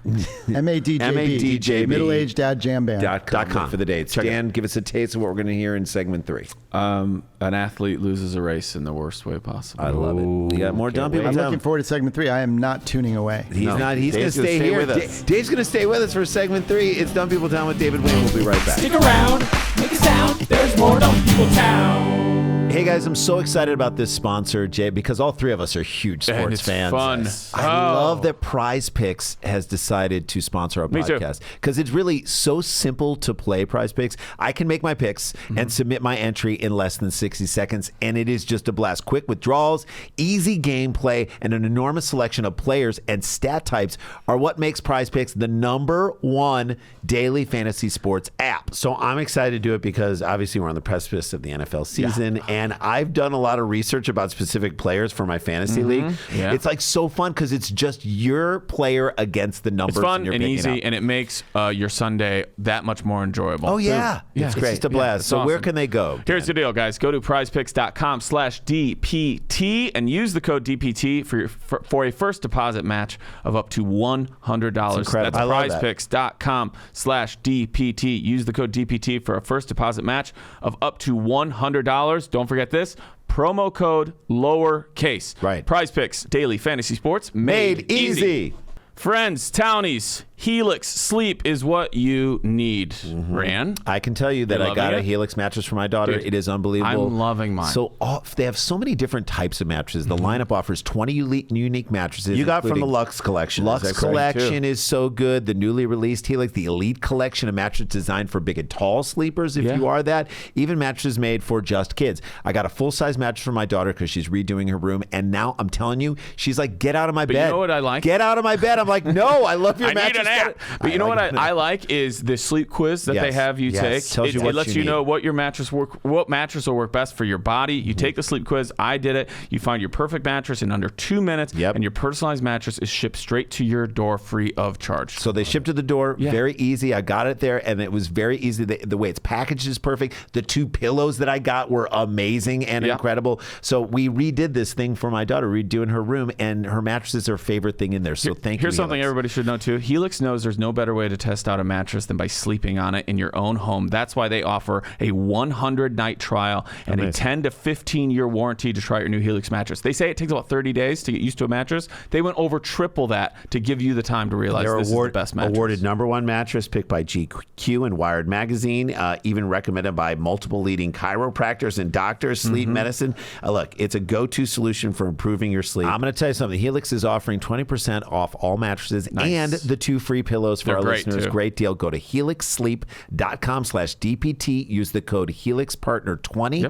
MADJB. MADJB. Middle-aged dad jam band. .com for the dates. Check it Dan, give us a taste of what we're going to hear in segment 3. An athlete loses a race in the worst way possible. I love it. We got more dumb people. I'm Tell looking him. forward to segment 3. I am not tuning away. He's No. not. He's going to Dave's gonna stay stay here. with us. Dave's going to stay with us for segment 3. It's Dumb People Town with David Wain. We'll be right back. Stick around, make a sound. There's more Dumb People Town. Hey guys, I'm so excited about this sponsor, Jay, because all three of us are huge And sports it's fans. fun. I Oh. love that Prize Picks has decided to sponsor our Me too. podcast because it's really so simple to play Prize Picks. I can make my picks and submit my entry in less than 60 seconds, and it is just a blast. Quick withdrawals, easy gameplay, and an enormous selection of players and stat types are what makes Prize Picks the #1 daily fantasy sports app. So I'm excited to do it because obviously we're on the precipice of the NFL season, and I've done a lot of research about specific players for my fantasy league. Yeah. It's like so fun because it's just your player against the numbers. It's fun you're and picking easy, up. and it makes your Sunday that much more enjoyable. Oh yeah, Yeah, it's it's- just a blast. it's So where awesome. can they go? Here's the deal, guys. Go to prizepicks.com/DPT and use the code DPT for a first deposit match of up to $100. It's incredible. That's I love that. prizepicks.com/DPT. Use the code DPT for a first deposit match of up to $100. Don't forget this. Promo code lowercase. Right. Prize Picks, daily fantasy sports Made easy. Friends, townies, Helix Sleep is what you need. Ran? I can tell you that You're I got loving a it? Helix mattress for my daughter. Dude, it is unbelievable. I'm loving mine. So they have so many different types of mattresses. The lineup offers 20 unique mattresses. You got from the including Lux collection. Lux is that correct? collection is so good. The newly released Helix, the Elite collection, a mattress designed for big and tall sleepers, if you are that. Even mattresses made for just kids. I got a full-size mattress for my daughter because she's redoing her room, and now I'm telling you, she's like, get out of my bed. You know what I like? Get out of my bed. I'm like, no, I love your I mattress. need an app. But you know what I like is the sleep quiz that they have you take. Tells you what it lets you know what mattress will work best for your body. You take the sleep quiz. I did it. You find your perfect mattress in under 2 minutes, and your personalized mattress is shipped straight to your door free of charge. So they ship to the door, very easy. I got it there, and it was very easy. The way it's packaged is perfect. The 2 pillows that I got were amazing and incredible. So we redid this thing for my daughter, redoing her room, and her mattress is her favorite thing in there. So thank you, Here's something everybody should know, too. Helix knows there's no better way to test out a mattress than by sleeping on it in your own home. That's why they offer a 100-night trial and a 10 to 15-year warranty to try your new Helix mattress. They say it takes about 30 days to get used to a mattress. They went over triple that to give you the time to realize this is the best mattress. Awarded #1 mattress picked by GQ and Wired Magazine, even recommended by multiple leading chiropractors and doctors, sleep medicine. Look, it's a go-to solution for improving your sleep. I'm going to tell you something. Helix is offering 20% off all mattresses and the 2 free pillows for our listeners. Too. Great deal. Go to helixsleep.com/DPT. Use the code HelixPartner20.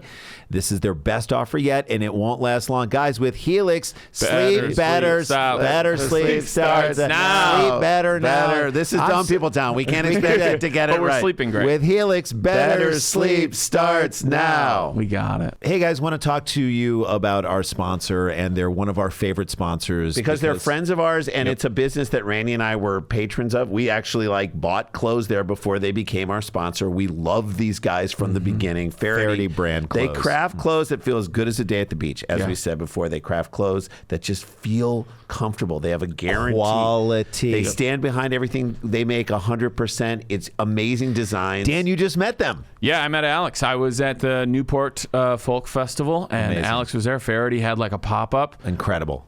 This is their best offer yet, and it won't last long. Guys, with Helix, sleep better sleep starts now. Sleep better now. This is dumb people town. We can't expect to get it But we're right. sleeping great. With Helix, better sleep starts now. We got it. Hey guys, want to talk to you about our sponsor, and they're one of our favorite sponsors because they're friends of ours, and it's a business that Randy and I were patrons of. We actually bought clothes there before they became our sponsor. We love these guys from the beginning. Faraday brand clothes. They craft clothes that feel as good as a day at the beach. As we said before, they craft clothes that just feel comfortable. They have a guarantee. Quality. They stand behind everything they make 100%. It's amazing designs. Dan, you just met them. Yeah, I met Alex. I was at the Newport Folk Festival, and Alex was there. Faraday had a pop-up. Incredible.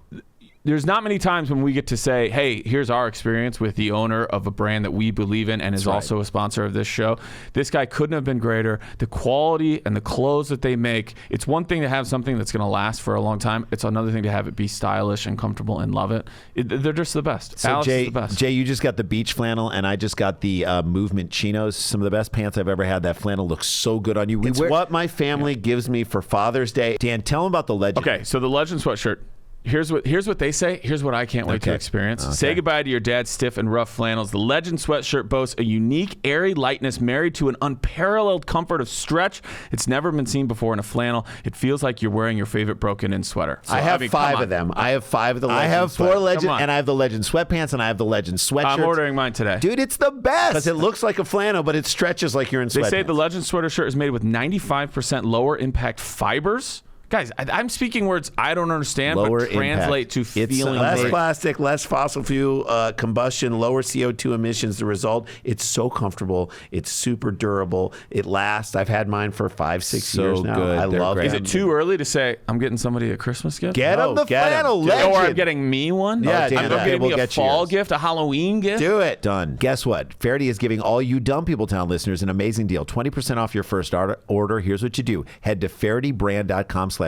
There's not many times when we get to say, hey, here's our experience with the owner of a brand that we believe in and is also a sponsor of this show. This guy couldn't have been greater. The quality and the clothes that they make, it's one thing to have something that's going to last for a long time. It's another thing to have it be stylish and comfortable and love it. They're just the best. So Alex Jay, is the best. Jay, you just got the beach flannel, and I just got the movement chinos. Some of the best pants I've ever had. That flannel looks so good on you. It's what my family gives me for Father's Day. Dan, tell them about the Legend. Okay, so the Legend sweatshirt. Here's what they say. Here's what I can't wait to experience. Say goodbye to your dad's stiff and rough flannels. The Legend sweatshirt boasts a unique, airy lightness married to an unparalleled comfort of stretch. It's never been seen before in a flannel. It feels like you're wearing your favorite broken-in sweater. So, I have mean, 5 of them. I have 5 of the Legend. I have 4 Legend, Come on. and I have the Legend sweatpants, and I have the Legend sweatshirts. I'm ordering mine today. Dude, it's the best. Because it looks like a flannel, but it stretches like you're in sweatpants. They say the Legend sweater shirt is made with 95% lower impact fibers. Guys, I'm speaking words I don't understand, Lower but translate impact. to It's feeling less great. plastic, less fossil fuel combustion, lower CO2 emissions. The result, it's so comfortable. It's super durable. It lasts. I've had mine for 5-6 years now. good. I They're love great. Is them. it too early to say I'm getting somebody a Christmas gift? Get them the get 'em. flannel Do it. Legend. Or I'm getting me one? Yeah, I'm Dan, getting we'll me a get you fall yours. gift, a Halloween gift. Do it. Done. Guess what? Faraday is giving all you Dumb People Town listeners an amazing deal. 20% off your first order. Here's what you do. Head to FaradayBrand.com/DPT.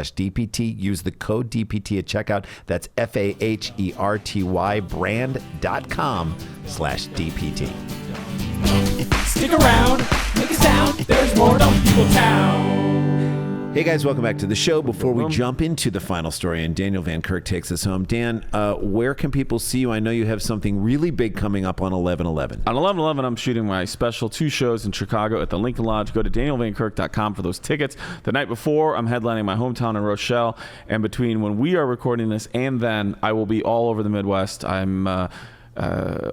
Use the code DPT at checkout. That's FAHERTY brand.com/DPT. Stick around, make a sound. There's more Dumb People Town. Hey guys, welcome back to the show. Before we jump into the final story and Daniel Van Kirk takes us home, Dan, where can people see you? I know you have something really big coming up on 11/11. On 11/11, I'm shooting my special 2 shows in Chicago at the Lincoln Lodge. Go to danielvankirk.com for those tickets. The night before, I'm headlining my hometown in Rochelle. And between when we are recording this and then, I will be all over the Midwest. I'm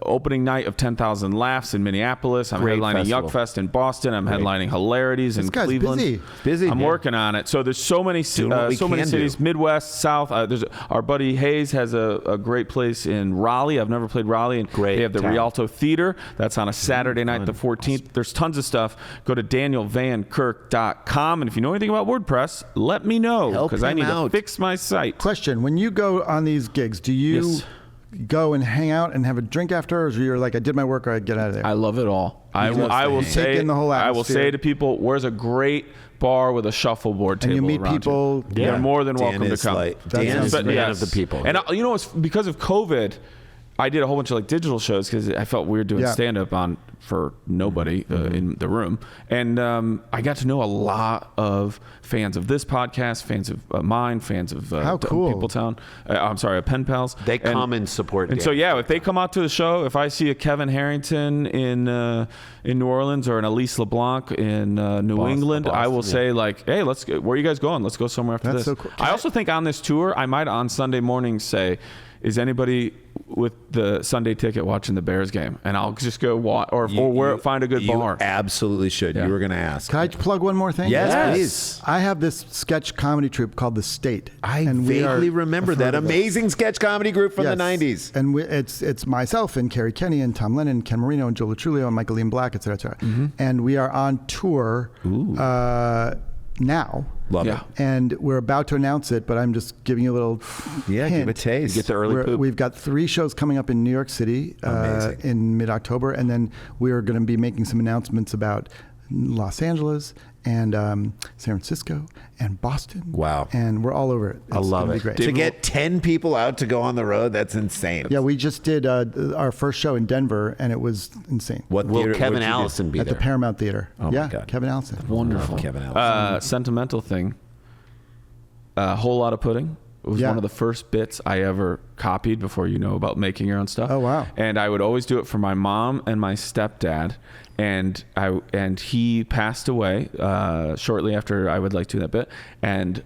opening night of 10,000 Laughs in Minneapolis. I'm Great headlining festival. Yuckfest in Boston. I'm headlining Hilarities in guy's Cleveland. Busy, I'm man. working on it. So there's so many Doing what we can cities, do. Midwest, South. There's our buddy Hayes has a great place in Raleigh. I've never played Raleigh. And Great they have the town. Rialto Theater. That's on a Saturday night, the 14th. There's tons of stuff. Go to danielvankirk.com. And if you know anything about WordPress, let me know Help because I him need out. to fix my site. Question: when you go on these gigs, do you Yes. go and hang out and have a drink after, or you're like, I did my work, or I get out of there? I love it all. I will say, Take in the whole I will say atmosphere. to people, where's a great bar with a shuffleboard table And you meet around people. you. They're more than Dan welcome to is come. like- That's Dan is awesome. man of the people. And you know, it's because of COVID. I did a whole bunch of like digital shows because I felt weird doing stand up for nobody in the room, and I got to know a lot of fans of this podcast, fans of mine, fans of How cool. Peopletown. I'm sorry, Pen Pals. They come and support. And Dan. so yeah, if they come out to the show, if I see a Kevin Harrington in New Orleans or an Elise LeBlanc in New England, I will say like, hey, let's go. Where are you guys going? Let's go somewhere after That's this. so cool. I also think on this tour, I might on Sunday morning say, is anybody with the Sunday ticket watching the Bears game? And I'll just go watch or find a good bar. You absolutely should. Yeah. You were going to ask. Can I plug one more thing? Yes, please. I have this sketch comedy troupe called The State. I and we vaguely are remember that affiliated with- amazing sketch comedy group from the 90s. And it's myself and Carrie Kenny and Tom Lennon, and Ken Marino and Joe Latrulio and Michael Ian Black, et cetera, et cetera. Mm-hmm. And we are on tour now. Love Yeah. it. And we're about to announce it, but I'm just giving you a little Yeah, hint. give a taste. Get the early poop. We've got 3 shows coming up in New York City in mid-October, and then we are going to be making some announcements about Los Angeles and San Francisco and Boston. Wow. And we're all over it. It's love gonna it. Be great. To get 10 people out to go on the road, that's insane. Yeah, we just did our first show in Denver, and it was insane. What Will theater- Kevin what'd you do? Allison be At there? the Paramount Theater. Oh, my yeah, God. Kevin Allison. Wonderful. Kevin Allison. Sentimental thing. A whole lot of pudding. It was Yeah. one of the first bits I ever copied before you know about making your own stuff. Oh, wow. And I would always do it for my mom and my stepdad. And he passed away shortly after I would like to do that bit. And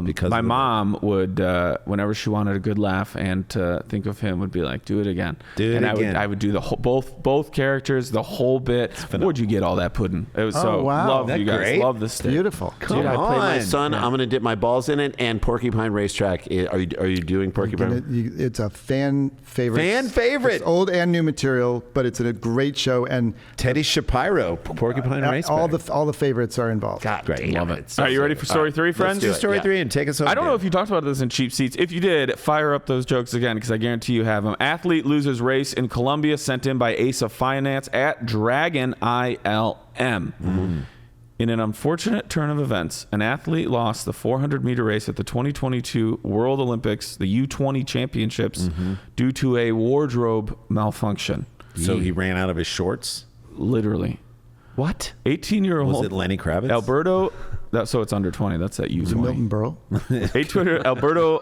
Because my of the- mom would, whenever she wanted a good laugh and to think of him, would be like, "Do it again." Do it and again. I would do the whole, both characters, the whole bit. Where'd you get all that pudding? It was so wow. love That you guys. great? Love this thing. Beautiful. Dude, I play my on. son. I'm going to dip my balls in it. And Porcupine Racetrack. Are you doing Porcupine? It's a fan favorite. Fan favorite. It's old and new material, but it's a great show, and Teddy Shapiro, Porcupine Racetrack. all the favorites are involved. God, Great. damn Love it. Are you ready for story 3, friends? do story 3 and take us home. I don't know if you talked about this in Cheap Seats. If you did, fire up those jokes again because I guarantee you have them. Athlete loses race in Colombia, sent in by Ace of Finance at Dragon ILM. In an unfortunate turn of events, an athlete lost the 400-meter race at the 2022 World Olympics, the U20 Championships, due to a wardrobe malfunction. So he ran out of his shorts. Literally. What? 18-year-old Was it Lenny Kravitz? Alberto. So it's under 20. That's at U20. Milton Berle. 18-year-old Alberto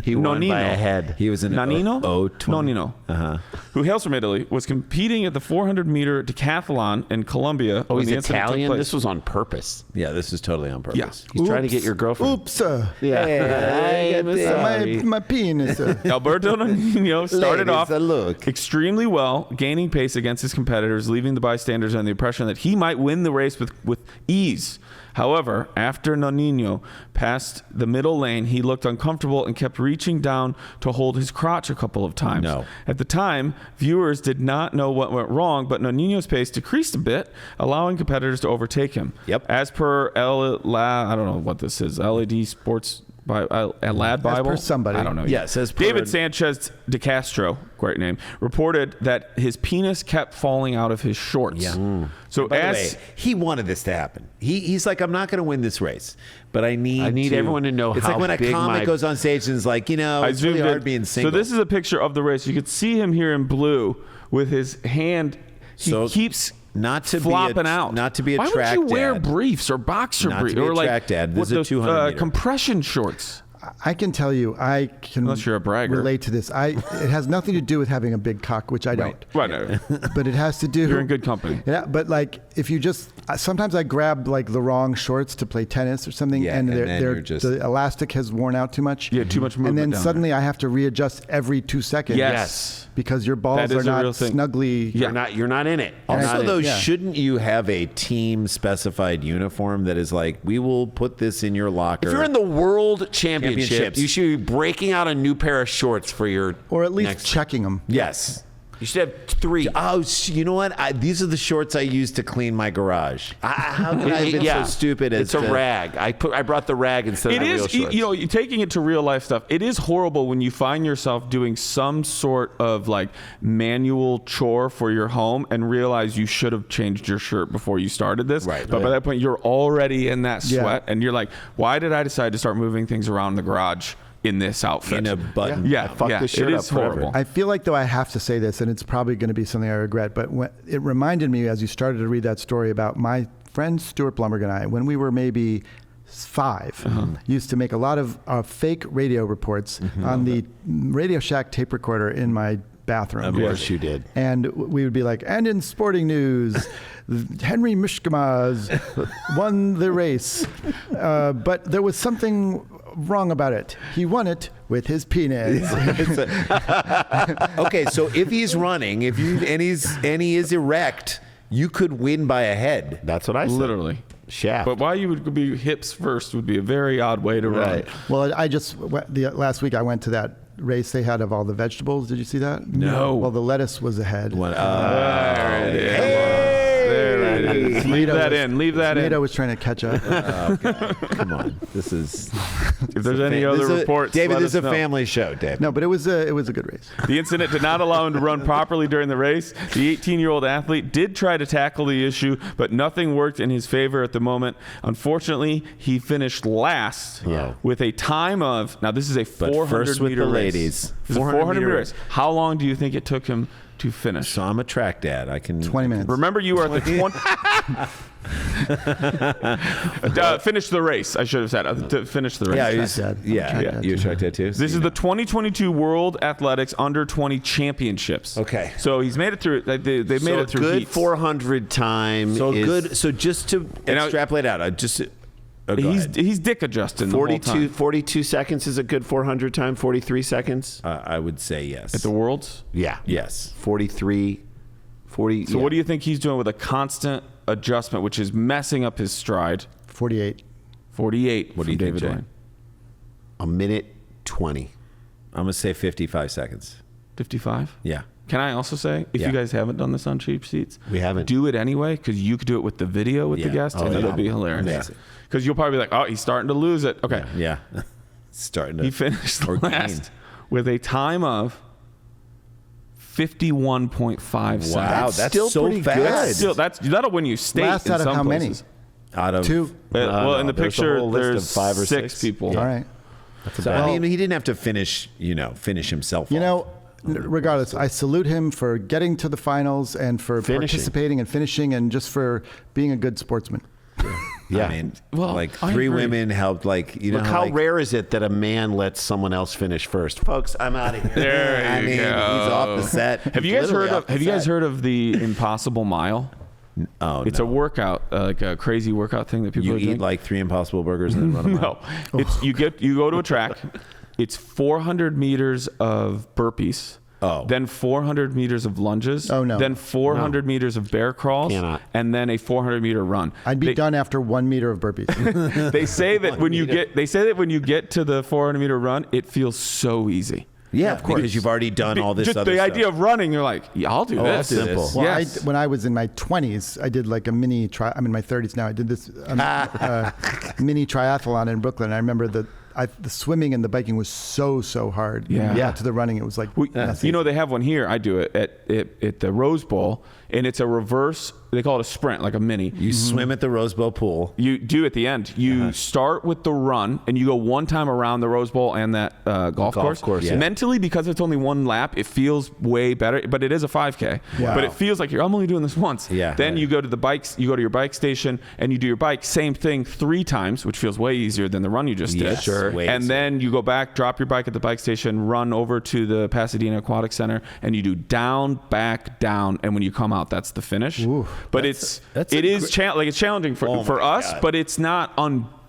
He won Nonino. by a head. He was in Nonino? Nonino. Nonino. Who hails from Italy, was competing at the 400-meter decathlon in Colombia. Oh, when he's the incident took Italian? place. This was on purpose. Yeah, this is totally on purpose. Yeah. He's trying to get your girlfriend. Oops. Yeah. I'm sorry. My penis. Alberto Nonino started Ladies, off a look. extremely well, gaining pace against his competitors, leaving the bystanders under the impression that he might win the race with ease. However, after Nonino passed the middle lane, he looked uncomfortable and kept reaching down to hold his crotch a couple of times. No. At the time, viewers did not know what went wrong, but Nonino's pace decreased a bit, allowing competitors to overtake him. Yep. As per I don't know what this is, LED Sports Lad Bible? per somebody. I don't know. Yes, as per- David Sanchez de Castro, great name, reported that his penis kept falling out of his shorts. Yeah. So By the as way, he wanted this to happen. He's like, I'm not going to win this race, but I need everyone to know It's how like when a big comic my- goes on stage and is like, it's really zoomed hard in. being single. So this is a picture of the race. You could see him here in blue with his hand. He So keeps not to be flopping a- out. not to be a Why track would you wear dad. briefs or boxer Not to briefs be a or like track dad. This what is a the, 200 meter. compression shorts? I can tell you, I can Unless you're a bragger. relate to this. It has nothing to do with having a big cock, which I don't. Right. No. But it has to do. You're in good company. Yeah, but like if you just sometimes I grab like the wrong shorts to play tennis or something, Yeah, and and they're, then they're, you're just- the elastic has worn out too much. Yeah, too much And movement then down suddenly I have to readjust every 2 seconds. Yes. because your balls That is are a real not thing. snugly. Yeah. You're not in it. Not Also, in- though, yeah. shouldn't you have a team specified uniform that is like, we will put this in your locker? If you're in the world championships, Championships. you should be breaking out a new pair of shorts for your Or at least next- checking them. Yes. You should have 3. Oh, you know what? These are the shorts I use to clean my garage. How can I have been so stupid as It's a rag. I brought the rag instead of the real shorts. You know, you're taking it to real life stuff. It is horrible when you find yourself doing some sort of like manual chore for your home and realize you should have changed your shirt before you started this. Right. But by that point, you're already in that sweat, and you're like, why did I decide to start moving things around the garage in this outfit? In a button. Yeah, Fuck yeah, this shirt it up is forever. horrible. I feel like, though, I have to say this, and it's probably going to be something I regret, but it reminded me as you started to read that story about my friend Stuart Blumberg and I, when we were maybe 5, used to make a lot of fake radio reports on the Radio Shack tape recorder in my bathroom. Of course you did. And we would be like, and in sporting news, Henry Mishkamaz won the race, but there was something wrong about it. He won it with his penis. Okay, so if he's running, and he is erect, you could win by a head. That's what I said. Literally. Shaft. But why you would be hips first would be a very odd way to run. Well, last week I went to that race they had of all the vegetables. Did you see that? No. Well, the lettuce was ahead. There it is. There it is. Leave that in. Leave that in. Tomato was trying to catch up. Come on, this is. If there's any other reports, David, let this is us a know. family show, David. No, but it was a good race. The incident did not allow him to run properly during the race. The 18-year-old athlete did try to tackle the issue, but nothing worked in his favor at the moment. Unfortunately, he finished last with a time of, now this is a 400-meter race. Ladies. It's a 400-meter race. How long do you think it took him to finish? So I'm a track dad. I can 20 minutes. Remember, you are at the 20. Finish the race. I should have said to finish the race. You're a track dad too. This is the 2022 World Athletics Under 20 Championships. Okay. So he's made it through. They've made it through good heats. 400 time. So is good. So just to extrapolate out, He's dick adjusting. 42 seconds is a good 400 time. 43 seconds. I would say yes. At the Worlds. Yeah. Yes. 40. So what do you think he's doing with a constant adjustment, which is messing up his stride? 48. 48. What do you think, David Jay? Wain? A minute 20. I'm gonna say 55 seconds. 55. Yeah. Can I also say, if you guys haven't done this on Cheap Seats, We haven't. do it anyway, because you could do it with the video with the guest, and it'll be hilarious. Amazing. Because you'll probably be like, oh, he's starting to lose it. Okay. Yeah. Starting to. He finished or last with a time of 51.5 seconds. Wow, that's still so pretty fast. good. That'll win you state Last in out of some how many? places. Out of 2. Well, in the there's a picture, whole list of there's 5 or 6 people. All right. So, I mean, he didn't have to finish himself. You off. know, regardless, I salute him for getting to the finals and for participating and finishing and just for being a good sportsman. Yeah. I mean, Well, like I 3 agree. women helped. Like, you know, Look, how like, rare is it that a man lets someone else finish first? Folks, I'm out of here. There I you mean, go. he's off the set. Have you guys Literally heard off of the Have you guys set. heard of the Impossible Mile? Oh, It's no. a workout, like a crazy workout thing that people You are eat doing. like 3 Impossible Burgers and then run them out. No, it's you go to a track. It's 400 meters of burpees. Oh. Then 400 meters of lunges. Oh, no. Then 400 meters of bear crawls. Cannot. And then a 400 meter run. I'd be done after 1 meter of burpees. They say that when you get to the 400 meter run, it feels so easy. Yeah, of course. Because you've already done all this Just other the stuff. idea of running, you're like, yeah, I'll do this. I'll do this. Well, Yes. when I was in my 20s, I did like a mini I'm in my 30s now. I did this mini triathlon in Brooklyn. I remember the swimming and the biking was so hard. Yeah. When we got to the running, it was like, that's You know, easy. they have one here. I do it at the Rose Bowl, and it's a reverse. They call it a sprint, like a mini. You swim at the Rose Bowl pool. You do at the end. You start with the run, and you go one time around the Rose Bowl and that golf course. yeah. Mentally, because it's only one lap, it feels way better. But it is a 5K. Wow. But it feels like I'm only doing this once. Yeah. Then you go to the bikes. You go to your bike station, and you do your bike. Same thing 3 times, which feels way easier than the run you just did. Yes, sure. way And easier. then you go back, drop your bike at the bike station, run over to the Pasadena Aquatic Center, and you do down, back, down, and when you come out, that's the finish. Ooh. But That's it's challenging for Oh for my us, God. but it's not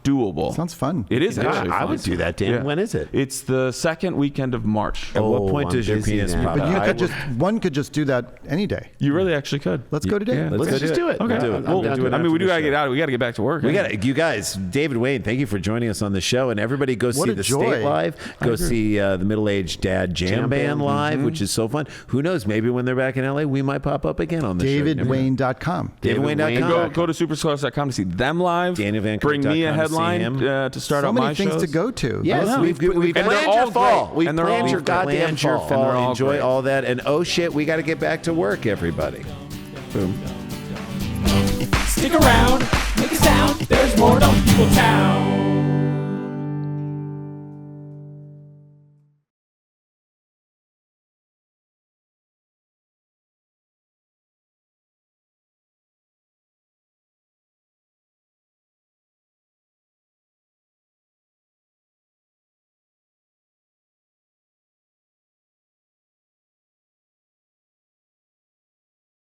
doable. Sounds fun. It is actually I fun. would do that, Dan. Yeah. When is it? It's the second weekend of March. At what Oh, point I'm does your busy penis then. pop But you out? could one could just do that any day. You really actually could. Let's go today. Yeah, Let's just do it. Okay. Do it. Well, I'm down to it I mean, we after do the gotta show. get out. We gotta get back to work. We got it. You guys, David Wain, thank you for joining us on the show. And everybody go see a The joy. State live. Go see the Middle Aged Dad Jam Band live, which is so fun. Who knows? Maybe when they're back in LA, we might pop up again on the show. DavidWayne.com. DavidWayne.com. Go to superstars.com to see them live. DanielVanCook.com Bring me a to see headline him. to start So out many my things shows. to go to. Yes, Yeah. we've And they're planned all your fall. great. We've And they're planned all your great. goddamn Planned your fall. fall. And they're all Enjoy great. all that. And oh shit, we got to get back to work, everybody. Boom. Stick around, make a sound. There's more Dumb People Town.